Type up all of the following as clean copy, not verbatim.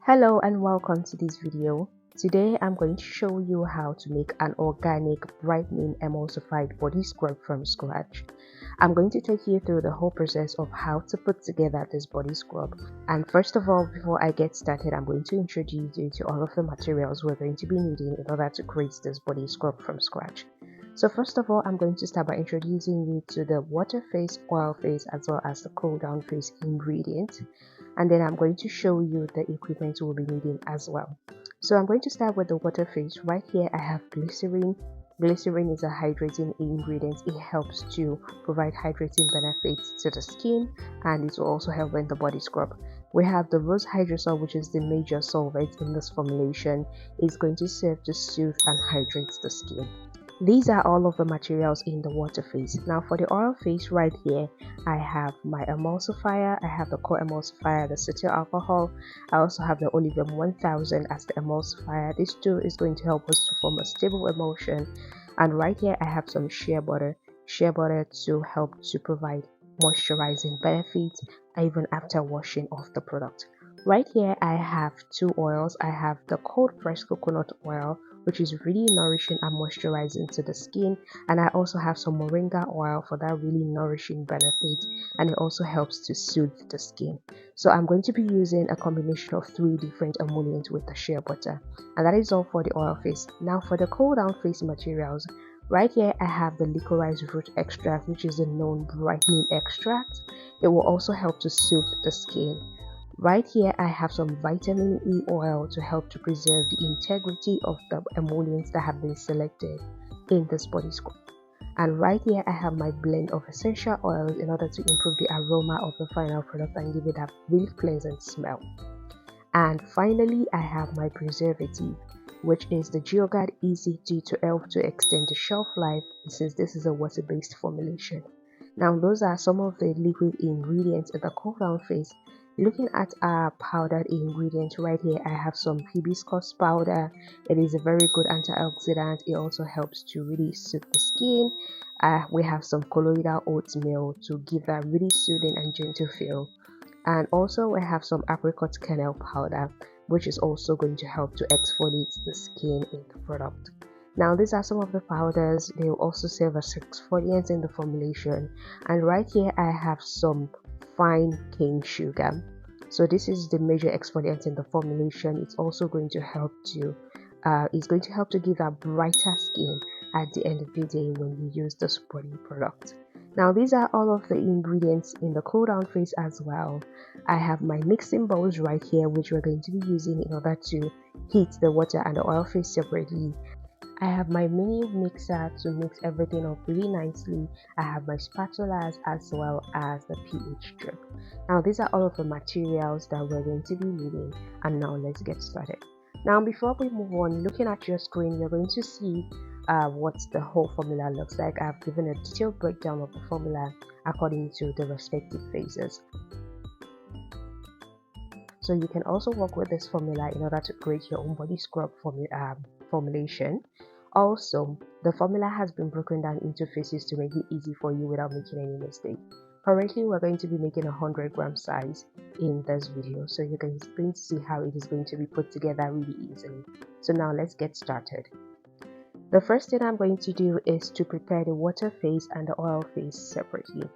Hello and welcome to this video. Today I'm going to show you how to make an organic brightening emulsified body scrub from scratch. I'm going to take you through the whole process of how to put together this body scrub. And first of all, before I get started, I'm going to introduce you to all of the materials we're going to be needing in order to create this body scrub from scratch. So first of all, I'm going to start by introducing you to the water phase, oil phase, as well as the cool down phase ingredients. And then I'm going to show you the equipment we'll be needing as well. So I'm going to start with the water phase. Right here I have glycerin. Glycerin is a hydrating ingredient. It helps to provide hydrating benefits to the skin, and it will also help in the body scrub. We have the rose hydrosol, which is the major solvent in this formulation. It's going to serve to soothe and hydrate the skin. These are all of the materials in the water phase. Now for the oil phase, right here I have my emulsifier. I have the core emulsifier, the cetyl alcohol. I also have the Oleum 1000 as the emulsifier. This too is going to help us to form a stable emulsion. And right here I have some shea butter to help to provide moisturizing benefits even after washing off the product. Right here I have two oils. I have the cold pressed coconut oil, which is really nourishing and moisturizing to the skin, and I also have some moringa oil for that really nourishing benefit, and it also helps to soothe the skin. So I'm going to be using a combination of 3 different emollients with the shea butter, and that is all for the oil phase. Now for the cool down phase materials, right here I have the liquorized root extract, which is a known brightening extract. It will also help to soothe the skin. Right here I have some vitamin E oil to help to preserve the integrity of the emollients that have been selected in this body scrub. And right here I have my blend of essential oils in order to improve the aroma of the final product and give it that really pleasant smell. And finally I have my preservative, which is the GeoGuard EC2 to help to extend the shelf life since this is a water-based formulation. Now those are some of the liquid ingredients in the cool down phase. Looking at our powdered ingredients, right here I have some hibiscus powder. It is a very good antioxidant. It also helps to really soothe the skin. We have some colloidal oatmeal to give that really soothing and gentle feel. And also we have some apricot kernel powder, which is also going to help to exfoliate the skin in the product. Now these are some of the powders. They will also serve as exfoliants in the formulation. And right here I have some fine cane sugar. So this is the major exfoliant in the formulation. It's also going to help to give a brighter skin at the end of the day when you use this body product. Now these are all of the ingredients in the cool down phase as well. I have my mixing bowls right here, which we're going to be using in order to heat the water and the oil phase separately. I have my mini mixer to mix everything up really nicely. I have my spatulas as well as the pH strip. Now these are all of the materials that we're going to be needing, and now let's get started. Now before we move on, looking at your screen, you're going to see what the whole formula looks like. I've given a detailed breakdown of the formula according to the respective phases. So you can also work with this formula in order to create your own body scrub formulation. Also, the formula has been broken down into phases to make it easy for you without making any mistake. Currently, we're going to be making a 100-gram size in this video, so you're going to see how it is going to be put together really easily. So now let's get started. The first thing I'm going to do is to prepare the water phase and the oil phase separately.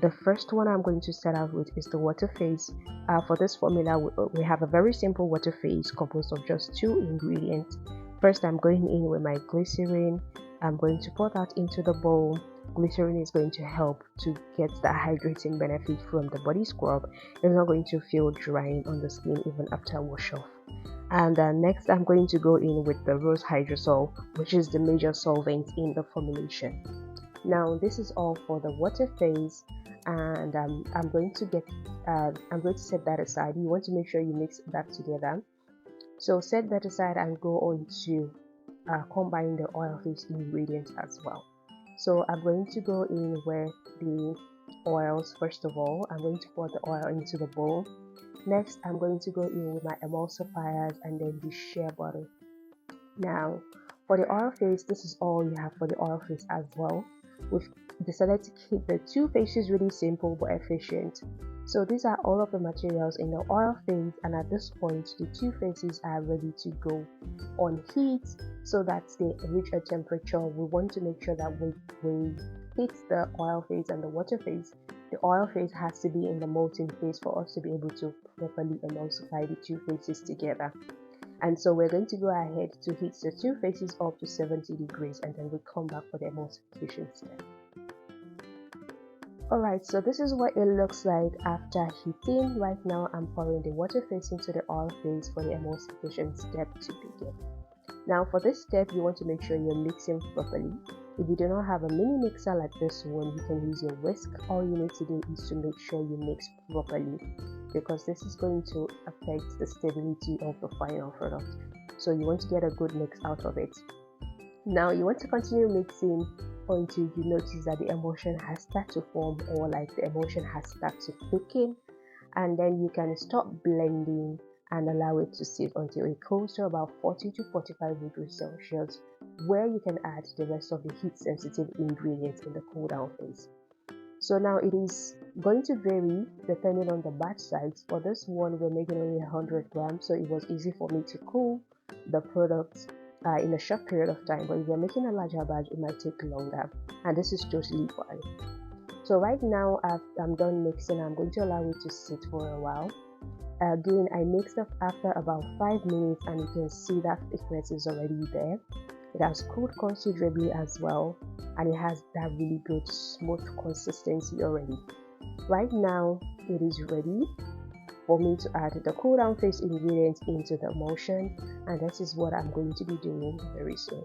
The first one I'm going to start out with is the water phase. For this formula, we have a very simple water phase composed of just 2 ingredients. First, I'm going in with my glycerin. I'm going to pour that into the bowl. Glycerin is going to help to get the hydrating benefit from the body scrub. It's not going to feel drying on the skin even after wash off. And next, I'm going to go in with the rose hydrosol, which is the major solvent in the formulation. Now this is all for the water phase, and I'm going to set that aside. You want to make sure you mix that together. So set that aside and go on to combine the oil phase ingredients as well. So I'm going to go in with the oils. First of all, I'm going to pour the oil into the bowl. Next, I'm going to go in with my emulsifiers and then the shea butter. Now for the oil phase, this is all you have for the oil phase as well. We've decided to keep the 2 phases really simple but efficient. So these are all of the materials in the oil phase, and at this point the two phases are ready to go on heat so that they reach a temperature. We want to make sure that we heat the oil phase and the water phase. The oil phase has to be in the molten phase for us to be able to properly emulsify the two phases together. And so we're going to go ahead to heat the two phases up to 70 degrees, and then we'll come back for the emulsification step. Alright, so this is what it looks like after heating. Right now I'm pouring the water phase into the oil phase for the emulsification step to begin. Now for this step, you want to make sure you're mixing properly. If you do not have a mini mixer like this one, you can use your whisk. All you need to do is to make sure you mix properly, because this is going to affect the stability of the final product. So you want to get a good mix out of it. Now you want to continue mixing until you notice that the emulsion has started to form, or like the emulsion has started to thicken, and then you can stop blending and allow it to sit until it cools to about 40 to 45 degrees Celsius, where you can add the rest of the heat sensitive ingredients in the cool down phase. So now it is going to vary depending on the batch size. For this one, we're making only 100 grams, so it was easy for me to cool the product in a short period of time. But if you're making a larger batch, it might take longer, and this is totally fine. So right now I'm done mixing. I'm going to allow it to sit for a while. Again, I mixed up after about 5 minutes, and you can see that thickness is already there. It has cooled considerably as well, and it has that really good smooth consistency already. Right now it is ready for me to add the cool down phase ingredients into the emulsion, and this is what I'm going to be doing very soon.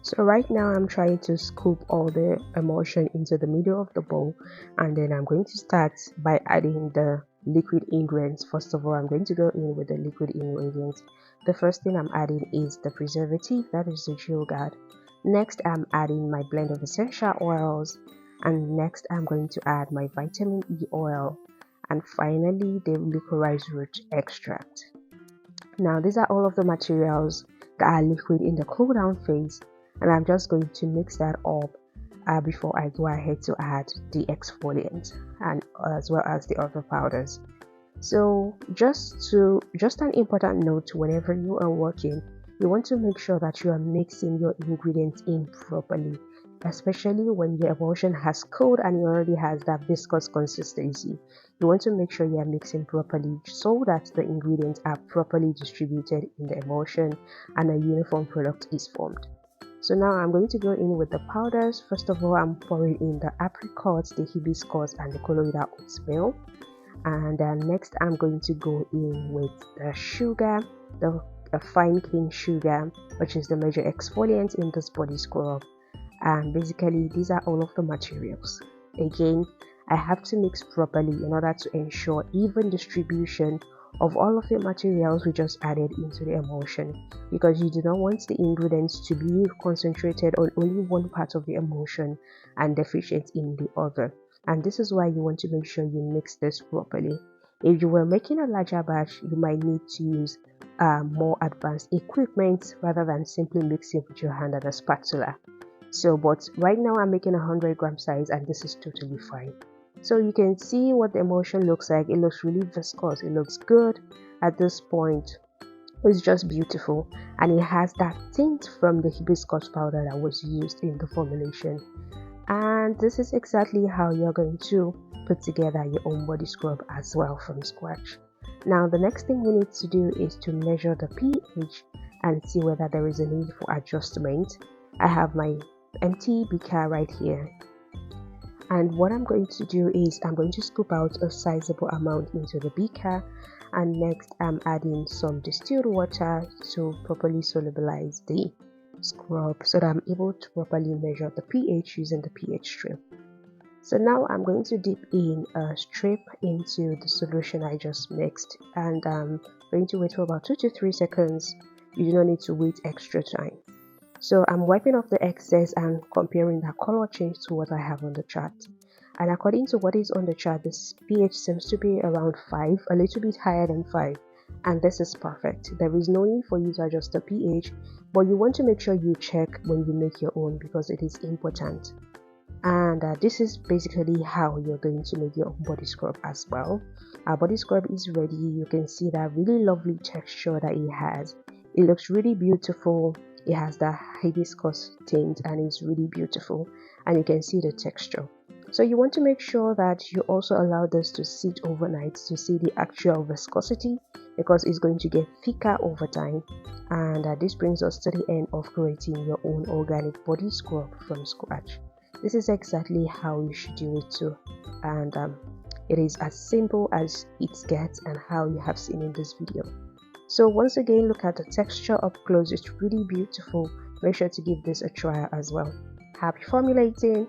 So right now I'm trying to scoop all the emulsion into the middle of the bowl, and then I'm going to start by adding the liquid ingredients. First of all, I'm going to go in with the liquid ingredients. The first thing I'm adding is the preservative, that is the gel guard. Next, I'm adding my blend of essential oils, and next I'm going to add my vitamin E oil, and finally the licorice root extract. Now these are all of the materials that are liquid in the cool down phase, and I'm just going to mix that up before I go ahead to add the exfoliant and as well as the other powders. So just an important note: whenever you are working, you want to make sure that you are mixing your ingredients in properly, especially when your emulsion has cooled and it already has that viscous consistency. You want to make sure you are mixing properly so that the ingredients are properly distributed in the emulsion and a uniform product is formed. So now I'm going to go in with the powders. First of all, I'm pouring in the apricot, the hibiscus, and the colloidal oatmeal. And then next I'm going to go in with the sugar, the fine cane sugar, which is the major exfoliant in this body scrub. And basically these are all of the materials. Again, I have to mix properly in order to ensure even distribution of all of the materials we just added into the emulsion, because you do not want the ingredients to be concentrated on only one part of the emulsion and deficient in the other. And this is why you want to make sure you mix this properly. If you were making a larger batch, you might need to use more advanced equipment rather than simply mixing with your hand and a spatula. So but right now I'm making 100 gram size, and this is totally fine. So you can see what the emulsion looks like. It looks really viscous. It looks good at this point. It's just beautiful, and it has that tint from the hibiscus powder that was used in the formulation. And this is exactly how you're going to put together your own body scrub as well from scratch. Now the next thing we need to do is to measure the pH and see whether there is a need for adjustment. I have my empty beaker right here, and what I'm going to do is I'm going to scoop out a sizable amount into the beaker, and next I'm adding some distilled water to properly solubilize the scrub so that I'm able to properly measure the pH using the pH strip. So now I'm going to dip in a strip into the solution I just mixed, and I'm going to wait for about 2 to 3 seconds. You do not need to wait extra time. So I'm wiping off the excess and comparing the color change to what I have on the chart. And according to what is on the chart, this pH seems to be around 5, a little bit higher than 5. And this is perfect. There is no need for you to adjust the pH, but you want to make sure you check when you make your own, because it is important. And this is basically how you're going to make your body scrub as well. Our body scrub is ready. You can see that really lovely texture that it has. It looks really beautiful. It has that hibiscus tint and it's really beautiful, and you can see the texture. So you want to make sure that you also allow this to sit overnight to see the actual viscosity, because it's going to get thicker over time. And this brings us to the end of creating your own organic body scrub from scratch. This is exactly how you should do it too, and it is as simple as it gets and how you have seen in this video. So once again, look at the texture up close. It's really beautiful. Make sure to give this a try as well. Happy formulating!